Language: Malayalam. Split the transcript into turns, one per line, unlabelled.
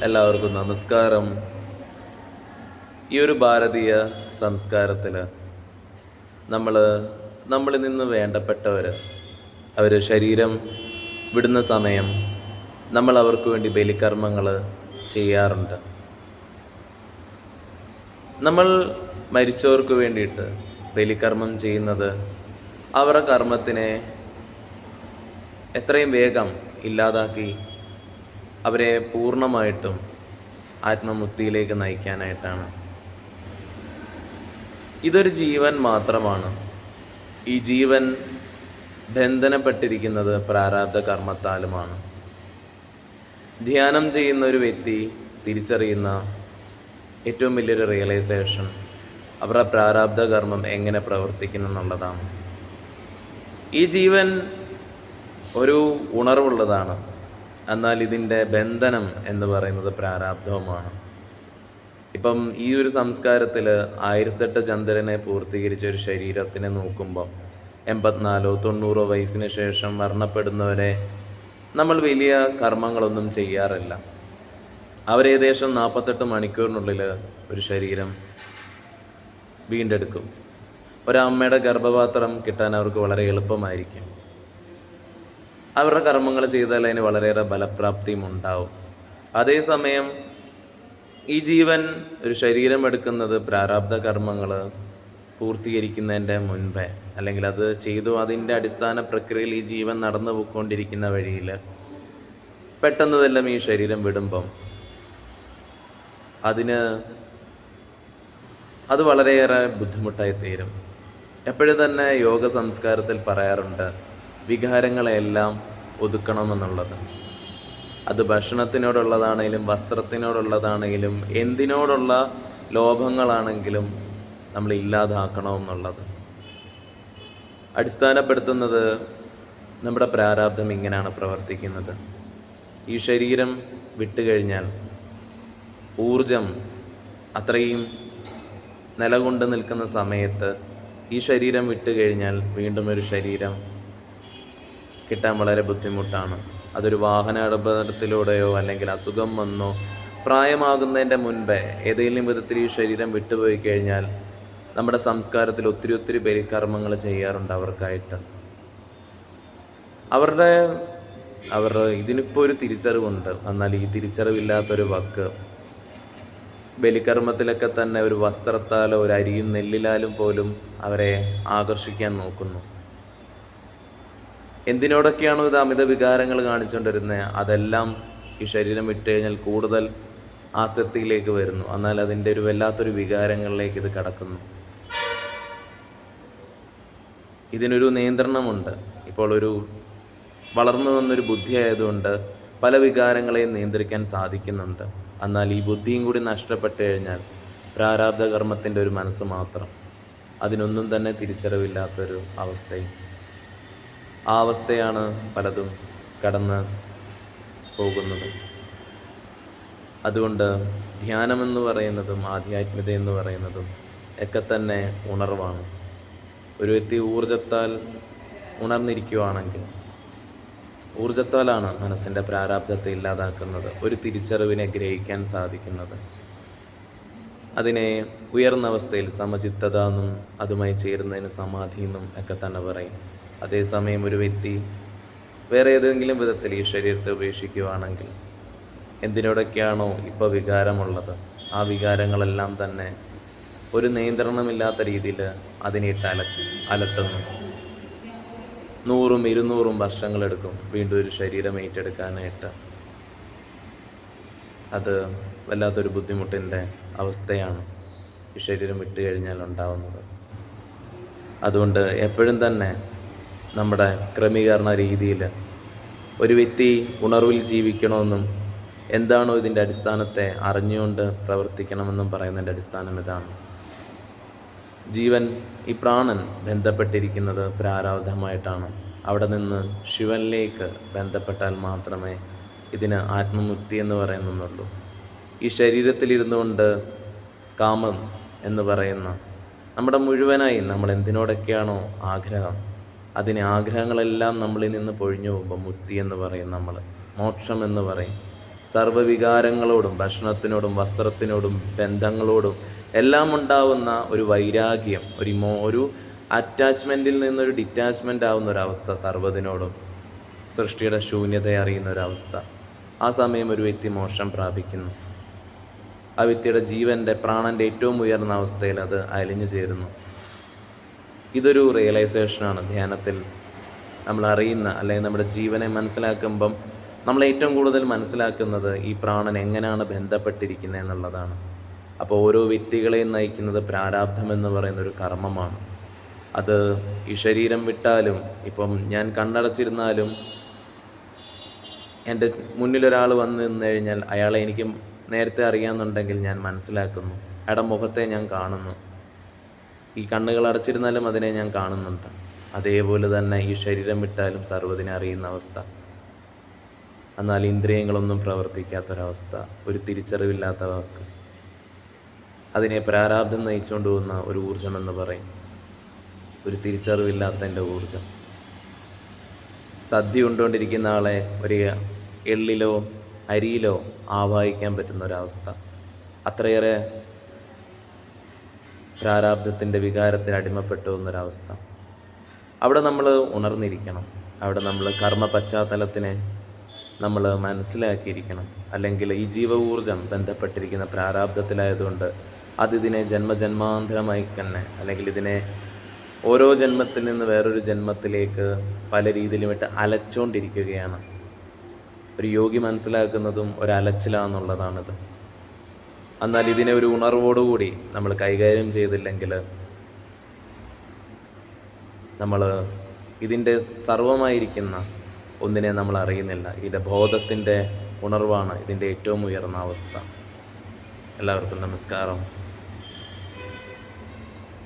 എല്ലാവർക്കും നമസ്കാരം. ഈ ഒരു ഭാരതീയ സംസ്കാരത്തിൽ നമ്മൾ നമ്മളിൽ നിന്ന് വേണ്ടപ്പെട്ടവർ അവർ ശരീരം വിടുന്ന സമയം നമ്മൾ അവർക്ക് വേണ്ടി ബലികർമ്മങ്ങൾ ചെയ്യാറുണ്ട്. നമ്മൾ മരിച്ചവർക്ക് വേണ്ടിയിട്ട് ബലികർമ്മം ചെയ്യുന്നത് അവരുടെ കർമ്മത്തിനെ എത്രയും വേഗം ഇല്ലാതാക്കി അവരെ പൂർണ്ണമായിട്ടും ആത്മമുക്തിയിലേക്ക് നയിക്കാനായിട്ടാണ്. ഇതൊരു ജീവൻ മാത്രമാണ്. ഈ ജീവൻ ബന്ധനപ്പെട്ടിരിക്കുന്നത് പ്രാരാബ്ധ കർമ്മത്താലുമാണ്. ധ്യാനം ചെയ്യുന്ന ഒരു വ്യക്തി തിരിച്ചറിയുന്ന ഏറ്റവും വലിയൊരു റിയലൈസേഷൻ അവരുടെ പ്രാരാബ്ധ കർമ്മം എങ്ങനെ പ്രവർത്തിക്കുന്നു എന്നുള്ളതാണ്. ഈ ജീവൻ ഒരു ഉണർവുള്ളതാണ്, എന്നാൽ ഇതിൻ്റെ ബന്ധനം എന്ന് പറയുന്നത് പ്രാരാബ്ധവുമാണ്. ഇപ്പം ഈ ഒരു സംസ്കാരത്തിൽ 1008 ചന്ദ്രനെ പൂർത്തീകരിച്ച ഒരു ശരീരത്തിനെ നോക്കുമ്പോൾ 84-90 വയസ്സിന് ശേഷം മരണപ്പെടുന്നവരെ നമ്മൾ വലിയ കർമ്മങ്ങളൊന്നും ചെയ്യാറില്ല. അവരേകദേശം 48 മണിക്കൂറിനുള്ളിൽ ഒരു ശരീരം വീണ്ടെടുക്കും. ഒരമ്മയുടെ ഗർഭപാത്രം കിട്ടാൻ അവർക്ക് വളരെ എളുപ്പമായിരിക്കും. അവരുടെ കർമ്മങ്ങൾ ചെയ്താൽ അതിന് വളരെയേറെ ഫലപ്രാപ്തിയും ഉണ്ടാവും. അതേസമയം ഈ ജീവൻ ഒരു ശരീരം എടുക്കുന്നത് പ്രാരാബ്ധ കർമ്മങ്ങൾ പൂർത്തീകരിക്കുന്നതിൻ്റെ മുൻപേ, അല്ലെങ്കിൽ അത് ചെയ്തു അതിൻ്റെ അടിസ്ഥാന പ്രക്രിയയിൽ ഈ ജീവൻ നടന്നു പോയിക്കൊണ്ടിരിക്കുന്ന വഴിയിൽ പെട്ടെന്ന് ഈ ശരീരം വിടുമ്പം അത് വളരെയേറെ ബുദ്ധിമുട്ടായി തീരും. എപ്പോഴും തന്നെ യോഗ സംസ്കാരത്തിൽ പറയാറുണ്ട്, വികാരങ്ങളെല്ലാം ഒതുക്കണമെന്നുള്ളത്. അത് ഭക്ഷണത്തിനോടുള്ളതാണെങ്കിലും വസ്ത്രത്തിനോടുള്ളതാണെങ്കിലും എന്തിനോടുള്ള ലോഭങ്ങളാണെങ്കിലും നമ്മൾ ഇല്ലാതാക്കണമെന്നുള്ളത്. അടിസ്ഥാനപ്പെടുത്തുന്നത് നമ്മുടെ പ്രാരാബ്ധം ഇങ്ങനെയാണ് പ്രവർത്തിക്കുന്നത്. ഈ ശരീരം വിട്ടുകഴിഞ്ഞാൽ ഊർജം അത്രയും നിലകൊണ്ട് നിൽക്കുന്ന സമയത്ത് ഈ ശരീരം വിട്ടുകഴിഞ്ഞാൽ വീണ്ടും ഒരു ശരീരം കിട്ടാൻ വളരെ ബുദ്ധിമുട്ടാണ്. അതൊരു വാഹനാപകടത്തിലൂടെയോ അല്ലെങ്കിൽ അസുഖം വന്നോ പ്രായമാകുന്നതിൻ്റെ മുൻപേ ഏതെങ്കിലും വിധത്തിൽ ഈ ശരീരം വിട്ടുപോയി കഴിഞ്ഞാൽ നമ്മുടെ സംസ്കാരത്തിൽ ഒത്തിരി ബലികർമ്മങ്ങൾ ചെയ്യാറുണ്ട് അവർക്കായിട്ട്. അവരുടെ ഇതിനിപ്പോൾ ഒരു തിരിച്ചറിവുണ്ട്, എന്നാൽ ഈ തിരിച്ചറിവില്ലാത്തൊരു വാക്ക് ബലികർമ്മത്തിലൊക്കെ തന്നെ ഒരു വസ്ത്രത്താലോ ഒരു അരിയും നെല്ലിലാലും പോലും അവരെ ആകർഷിക്കാൻ നോക്കുന്നു. എന്തിനോടൊക്കെയാണോ ഇത് അമിത വികാരങ്ങൾ കാണിച്ചുകൊണ്ടിരുന്നത്, അതെല്ലാം ഈ ശരീരം വിട്ട് കഴിഞ്ഞാൽ കൂടുതൽ ആസക്തിയിലേക്ക് വരുന്നു. എന്നാൽ അതിൻ്റെ ഒരു വല്ലാത്തൊരു വികാരങ്ങളിലേക്ക് ഇത് കടക്കുന്നു. ഇതിനൊരു നിയന്ത്രണമുണ്ട്. ഇപ്പോൾ ഒരു വളർന്നു വന്നൊരു ബുദ്ധി ആയതുകൊണ്ട് പല വികാരങ്ങളെയും നിയന്ത്രിക്കാൻ സാധിക്കുന്നുണ്ട്. എന്നാൽ ഈ ബുദ്ധിയും കൂടി നഷ്ടപ്പെട്ടു കഴിഞ്ഞാൽ പ്രാരാബ്ധ കർമ്മത്തിൻ്റെ ഒരു മനസ്സ് മാത്രം, അതിനൊന്നും തന്നെ തിരിച്ചറിവില്ലാത്തൊരു അവസ്ഥയും. ആ അവസ്ഥയാണ് പലതും കടന്ന് പോകുന്നത്. അതുകൊണ്ട് ധ്യാനമെന്ന് പറയുന്നതും ആധ്യാത്മികത എന്ന് പറയുന്നതും ഒക്കെ തന്നെ ഉണർവാണ്. ഒരു വ്യക്തി ഊർജത്താൽ ഉണർന്നിരിക്കുകയാണെങ്കിൽ, ഊർജത്താലാണ് മനസ്സിൻ്റെ പ്രാരാബ്ധത്തെ ഇല്ലാതാക്കുന്നത്, ഒരു തിരിച്ചറിവിനെ ഗ്രഹിക്കാൻ സാധിക്കുന്നത്. അതിനെ ഉയർന്ന അവസ്ഥയിൽ സമചിത്തത എന്നും അതുമായി ചേരുന്നതിന് സമാധി എന്നും ഒക്കെ തന്നെ പറയും. അതേസമയം ഒരു വ്യക്തി വേറെ ഏതെങ്കിലും വിധത്തിൽ ഈ ശരീരത്തെ ഉപേക്ഷിക്കുകയാണെങ്കിൽ, എന്തിനോടൊക്കെയാണോ ഇപ്പോൾ വികാരമുള്ളത്, ആ വികാരങ്ങളെല്ലാം തന്നെ ഒരു നിയന്ത്രണമില്ലാത്ത രീതിയിൽ അതിനിട്ട് അലട്ടുന്നു. 100-200 വർഷങ്ങളെടുക്കും വീണ്ടും ഒരു ശരീരം ഏറ്റെടുക്കാനായിട്ട്. അത് വല്ലാത്തൊരു ബുദ്ധിമുട്ടിൻ്റെ അവസ്ഥയാണ് ഈ ശരീരം വിട്ടു കഴിഞ്ഞാൽ ഉണ്ടാവുന്നത്. അതുകൊണ്ട് എപ്പോഴും തന്നെ നമ്മുടെ ക്രമീകരണ രീതിയിൽ ഒരു വ്യക്തി ഉണർവിൽ ജീവിക്കണമെന്നും എന്താണോ ഇതിൻ്റെ അടിസ്ഥാനത്തെ അറിഞ്ഞുകൊണ്ട് പ്രവർത്തിക്കണമെന്നും പറയുന്നതിൻ്റെ അടിസ്ഥാനം ഇതാണ്. ജീവൻ, ഈ പ്രാണൻ ബന്ധപ്പെട്ടിരിക്കുന്നത് പ്രാരാബ്ധമായിട്ടാണ്. അവിടെ നിന്ന് ശിവനിലേക്ക് ബന്ധപ്പെട്ടാൽ മാത്രമേ ഇതിന് ആത്മമുക്തി എന്ന് പറയുന്നുള്ളൂ. ഈ ശരീരത്തിലിരുന്നു കൊണ്ട് കാമം എന്ന് പറയുന്ന നമ്മുടെ മുഴുവനായി നമ്മൾ എന്തിനോടൊക്കെയാണോ ആഗ്രഹം, അതിന് ആഗ്രഹങ്ങളെല്ലാം നമ്മളിൽ നിന്ന് പൊഴിഞ്ഞു പോകുമ്പോൾ മുക്തി എന്ന് പറയും, നമ്മൾ മോക്ഷം എന്ന് പറയും, സർവ്വവികാരങ്ങളോടും, ഭക്ഷണത്തിനോടും വസ്ത്രത്തിനോടും ബന്ധങ്ങളോടും എല്ലാം ഉണ്ടാവുന്ന ഒരു വൈരാഗ്യം, ഒരു അറ്റാച്ച്മെൻറ്റിൽ നിന്നൊരു ഡിറ്റാച്ച്മെൻ്റ് ആവുന്ന ഒരവസ്ഥ, സർവ്വതിനോടും സൃഷ്ടിയുടെ ശൂന്യതയെ അറിയുന്ന ഒരവസ്ഥ. ആ സമയം ഒരു വ്യക്തി മോക്ഷം പ്രാപിക്കുന്നു. ആ വ്യക്തിയുടെ ജീവൻ്റെ പ്രാണൻ്റെ ഏറ്റവും ഉയർന്ന അവസ്ഥയിൽ അത് അലിഞ്ഞു ചേരുന്നു. ഇതൊരു റിയലൈസേഷനാണ് ധ്യാനത്തിൽ നമ്മൾ അറിയുന്ന, അല്ലെങ്കിൽ നമ്മുടെ ജീവനെ മനസ്സിലാക്കുമ്പം നമ്മൾ ഏറ്റവും കൂടുതൽ മനസ്സിലാക്കുന്നത് ഈ പ്രാണൻ എങ്ങനെയാണ് ബന്ധപ്പെട്ടിരിക്കുന്നത് എന്നുള്ളതാണ്. അപ്പോൾ ഓരോ വ്യക്തികളെയും നയിക്കുന്നത് പ്രാരാബ്ധം എന്ന് പറയുന്നൊരു കർമ്മമാണ്. അത് ഈ ശരീരം വിട്ടാലും, ഇപ്പം ഞാൻ കണ്ണടച്ചിരുന്നാലും എൻ്റെ മുന്നിലൊരാൾ വന്ന് നിന്ന് കഴിഞ്ഞാൽ അയാളെ എനിക്ക് നേരത്തെ അറിയാമെന്നുണ്ടെങ്കിൽ ഞാൻ മനസ്സിലാക്കുന്നു, അയാളുടെ മുഖത്തെ ഞാൻ കാണുന്നു. ഈ കണ്ണുകൾ അടച്ചിരുന്നാലും അതിനെ ഞാൻ കാണുന്നുണ്ട്. അതേപോലെ തന്നെ ഈ ശരീരം വിട്ടാലും സർവ്വതിനെ അറിയുന്ന അവസ്ഥ. എന്നാൽ ഇന്ദ്രിയങ്ങളൊന്നും പ്രവർത്തിക്കാത്തൊരവസ്ഥ, ഒരു തിരിച്ചറിവില്ലാത്ത വാക്ക്. അതിനെ പ്രാരാബ്ധം നയിച്ചുകൊണ്ട് പോകുന്ന ഒരു ഊർജ്ജമെന്ന് പറയും. ഒരു തിരിച്ചറിവില്ലാത്തതിൻ്റെ ഊർജ്ജം. സദ്യ കൊണ്ടുകൊണ്ടിരിക്കുന്ന ആളെ ഒരു എള്ളിലോ അരിയിലോ ആവാഹിക്കാൻ പറ്റുന്ന ഒരവസ്ഥ. അത്രയേറെ പ്രാരാബ്ധത്തിൻ്റെ വികാരത്തിന് അടിമപ്പെട്ടു എന്നൊരവസ്ഥ. അവിടെ നമ്മൾ ഉണർന്നിരിക്കണം. അവിടെ നമ്മൾ കർമ്മ പശ്ചാത്തലത്തിനെ നമ്മൾ മനസ്സിലാക്കിയിരിക്കണം. അല്ലെങ്കിൽ ഈ ജീവ ഊർജം ബന്ധപ്പെട്ടിരിക്കുന്ന പ്രാരാബ്ധത്തിലായതുകൊണ്ട് അതിതിനെ ജന്മജന്മാന്തരമായി തന്നെ, അല്ലെങ്കിൽ ഇതിനെ ഓരോ ജന്മത്തിൽ നിന്ന് വേറൊരു ജന്മത്തിലേക്ക് പല രീതിയിലുമിട്ട് അലച്ചുകൊണ്ടിരിക്കുകയാണ്. ഒരു യോഗി മനസ്സിലാക്കുന്നതും ഒരലച്ചിലാന്നുള്ളതാണിത്. എന്നാൽ ഇതിനെ ഒരു ഉണർവോടുകൂടി നമ്മൾ കൈകാര്യം ചെയ്തില്ലെങ്കിൽ നമ്മൾ ഇതിൻ്റെ സർവമായിരിക്കുന്ന ഒന്നിനെ നമ്മൾ അറിയുന്നില്ല. ഇതിൻ്റെ ബോധത്തിൻ്റെ ഉണർവാണ് ഇതിൻ്റെ ഏറ്റവും ഉയർന്ന അവസ്ഥ. എല്ലാവർക്കും നമസ്കാരം.